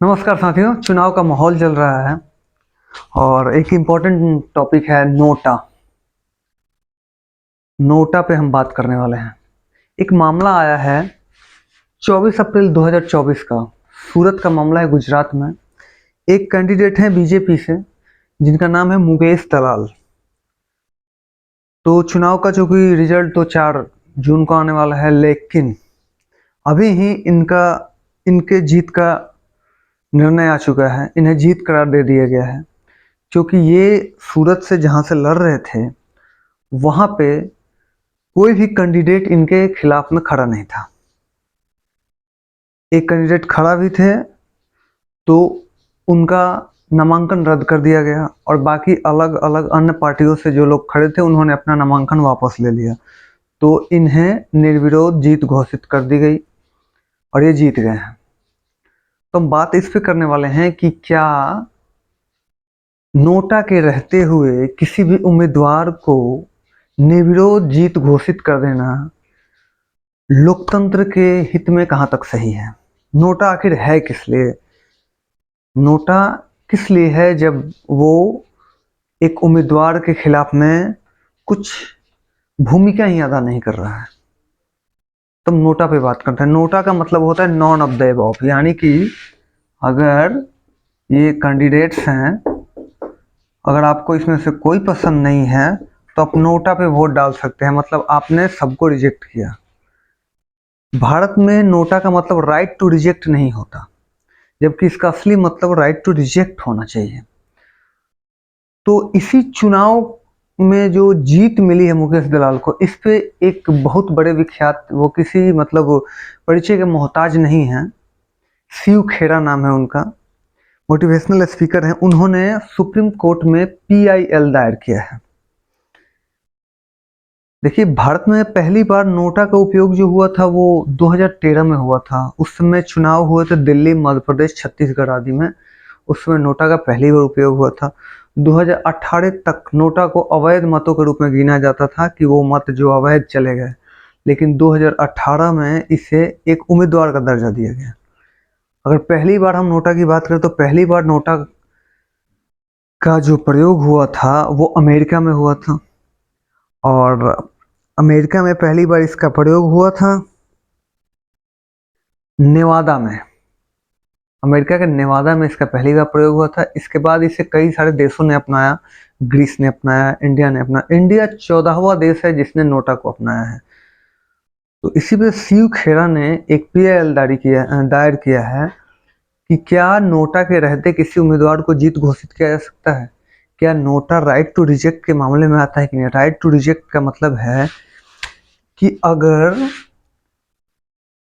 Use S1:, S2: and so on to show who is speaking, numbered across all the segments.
S1: नमस्कार साथियों। चुनाव का माहौल चल रहा है और एक इम्पोर्टेंट टॉपिक है नोटा। नोटा पे हम बात करने वाले हैं। एक मामला आया है 24 अप्रैल 2024 का। सूरत का मामला है, गुजरात में। एक कैंडिडेट है बीजेपी से जिनका नाम है मुकेश दलाल। तो चुनाव का जो कि रिजल्ट तो 4 जून को आने वाला है, लेकिन अभी ही इनके जीत का निर्णय आ चुका है। इन्हें जीत करार दे दिया गया है क्योंकि ये सूरत से जहां से लड़ रहे थे वहां पे कोई भी कैंडिडेट इनके खिलाफ में खड़ा नहीं था। एक कैंडिडेट खड़ा भी थे तो उनका नामांकन रद्द कर दिया गया और बाकी अलग अलग अन्य पार्टियों से जो लोग खड़े थे उन्होंने अपना नामांकन वापस ले लिया। तो इन्हें निर्विरोध जीत घोषित कर दी गई और ये जीत गए हैं। तो हम बात इस पे करने वाले हैं कि क्या नोटा के रहते हुए किसी भी उम्मीदवार को निर्विरोध जीत घोषित कर देना लोकतंत्र के हित में कहाँ तक सही है। नोटा आखिर है किस लिए? नोटा किस लिए है जब वो एक उम्मीदवार के खिलाफ में कुछ भूमिका ही अदा नहीं कर रहा है। तो हम नोटा पे बात करते हैं। नोटा का मतलब होता है नॉन ऑफ द अबव, यानी कि अगर ये कैंडिडेट्स हैं, अगर आपको इसमें से कोई पसंद नहीं है तो आप नोटा पे वोट डाल सकते हैं। मतलब आपने सबको रिजेक्ट किया। भारत में नोटा का मतलब राइट टू रिजेक्ट नहीं होता, जबकि इसका असली मतलब राइट टू रिजेक्ट होना चाहिए। तो इसी चुनाव में जो जीत मिली है मुकेश दलाल को, इस पे एक बहुत बड़े विख्यात, वो किसी मतलब परिचय के मोहताज नहीं है, शिव खेरा नाम है उनका, मोटिवेशनल स्पीकर हैं। उन्होंने सुप्रीम कोर्ट में PIL दायर किया है। देखिए, भारत में पहली बार नोटा का उपयोग जो हुआ था वो 2013 में हुआ था। उस समय चुनाव हुए थे दिल्ली, मध्य प्रदेश, छत्तीसगढ़ आदि में। उस समय नोटा का पहली बार उपयोग हुआ था। 2018 तक नोटा को अवैध मतों के रूप में गिना जाता था कि वो मत जो अवैध चले गए, लेकिन 2018 में इसे एक उम्मीदवार का दर्जा दिया गया। अगर पहली बार हम नोटा की बात करें तो पहली बार नोटा का जो प्रयोग हुआ था वो अमेरिका में हुआ था, और अमेरिका में पहली बार इसका प्रयोग हुआ था नेवादा में। अमेरिका के नेवादा में इसका पहली बार प्रयोग हुआ था। इसके बाद इसे कई सारे देशों ने अपनाया। ग्रीस ने अपनाया, इंडिया ने अपनाया। इंडिया 14वां देश है जिसने नोटा को अपनाया है। तो इसी पे शिव खेरा ने एक PIL दायर किया है कि क्या नोटा के रहते किसी उम्मीदवार को जीत घोषित किया जा सकता है? क्या नोटा राइट टू रिजेक्ट के मामले में आता है कि नहीं? राइट टू रिजेक्ट का मतलब है कि अगर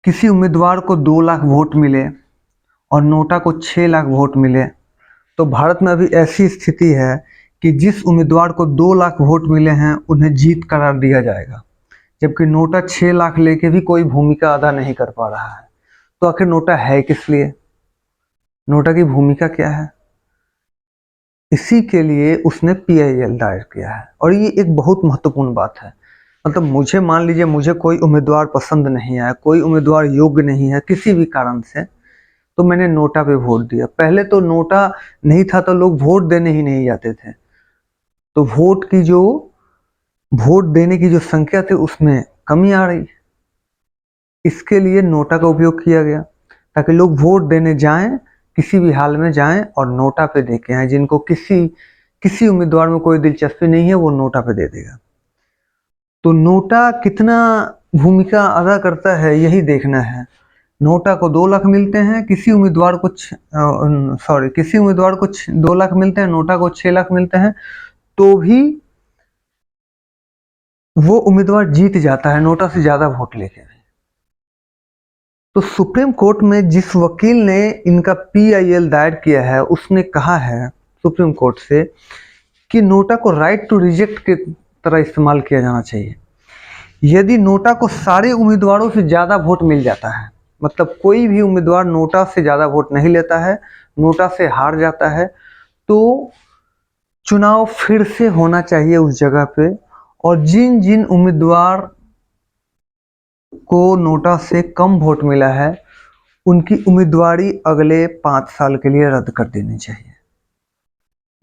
S1: किसी उम्मीदवार को 2 लाख वोट मिले और नोटा को 6 लाख वोट मिले, तो भारत में अभी ऐसी स्थिति है कि जिस उम्मीदवार को 2 लाख वोट मिले हैं उन्हें जीत करार दिया जाएगा, जबकि नोटा 6 लाख लेके भी कोई भूमिका अदा नहीं कर पा रहा है। तो आखिर नोटा है किस लिए? नोटा की भूमिका क्या है? इसी के लिए उसने PIL दायर किया है। और ये एक बहुत महत्वपूर्ण बात है। मतलब मुझे, मान लीजिए मुझे कोई उम्मीदवार पसंद नहीं आया, कोई उम्मीदवार योग्य नहीं है किसी भी कारण से, तो मैंने नोटा पे वोट दिया। पहले तो नोटा नहीं था तो लोग वोट देने ही नहीं जाते थे, तो वोट देने की जो संख्या थी उसमें कमी आ रही। इसके लिए नोटा का उपयोग किया गया ताकि लोग वोट देने जाएं, किसी भी हाल में जाएं और नोटा पे दे के आए। जिनको किसी उम्मीदवार में कोई दिलचस्पी नहीं है वो नोटा पे दे देगा। तो नोटा कितना भूमिका अदा करता है यही देखना है। नोटा को 2 लाख मिलते हैं, किसी उम्मीदवार को 2 लाख मिलते हैं, नोटा को 6 लाख मिलते हैं, तो भी वो उम्मीदवार जीत जाता है नोटा से ज्यादा वोट लेके। तो सुप्रीम कोर्ट में जिस वकील ने इनका PIL दायर किया है उसने कहा है सुप्रीम कोर्ट से कि नोटा को राइट टू रिजेक्ट की तरह इस्तेमाल किया जाना चाहिए। यदि नोटा को सारे उम्मीदवारों से ज्यादा वोट मिल जाता है, मतलब कोई भी उम्मीदवार नोटा से ज्यादा वोट नहीं लेता है, नोटा से हार जाता है, तो चुनाव फिर से होना चाहिए उस जगह पे। और जिन जिन उम्मीदवार को नोटा से कम वोट मिला है उनकी उम्मीदवारी अगले 5 साल के लिए रद्द कर देनी चाहिए।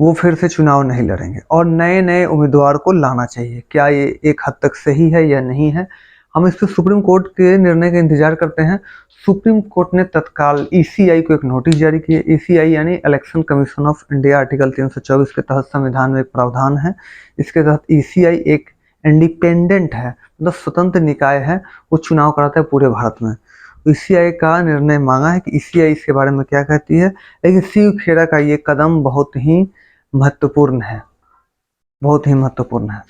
S1: वो फिर से चुनाव नहीं लड़ेंगे और नए-नए उम्मीदवार को लाना चाहिए। क्या ये एक हद तक सही है या नहीं है? हम इस पे सुप्रीम कोर्ट के निर्णय का इंतजार करते हैं। सुप्रीम कोर्ट ने तत्काल ईसीआई को एक नोटिस जारी की है। ईसीआई यानी election commission of India, article 324 के तहत संविधान में एक प्रावधान है। इसके तहत ईसीआई एक इंडिपेंडेंट है, मतलब स्वतंत्र निकाय है, वो चुनाव कराता है पूरे भारत में। ईसीआई का निर्णय मांगा है कि ईसीआई इसके बारे में क्या कहती है, लेकिन शिव खेड़ा का ये कदम बहुत ही महत्वपूर्ण है, बहुत ही महत्वपूर्ण है।